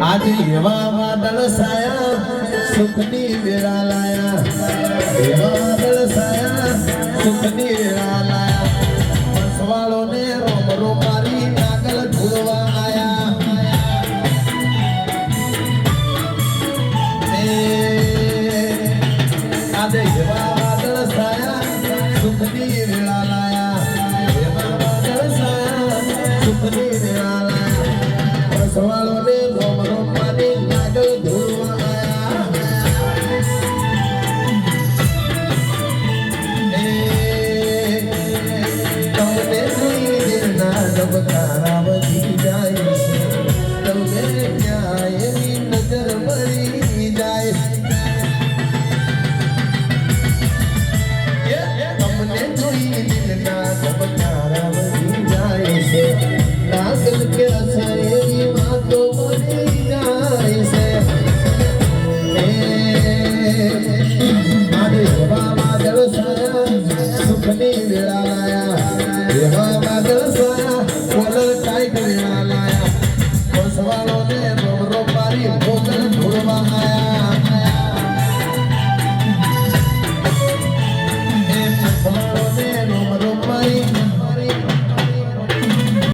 આજે એવા વાદળ સાયા સુખની વેળા લાયા, એવા વાદળ સાયા સુખની વેળા લાયા, વસવાળોને રોમ રોમારી નાગલ ધૂળવા આયા. આજે એવા વાદળ સાયા સુખની વેળા લાયા, એવા વાદળ સાયા સુખની વેળા લાયા, વસવાળોને રોમ રોમારી નાગલ ધૂળવા આયા. તમને જોઈ દિલના ધબકારા વધી જાય છે, તમને ક્યાં એવી નજર મળી જાય. તમને જોઈ દિલના ધબકારા વધી જાય છે, લાગલ કે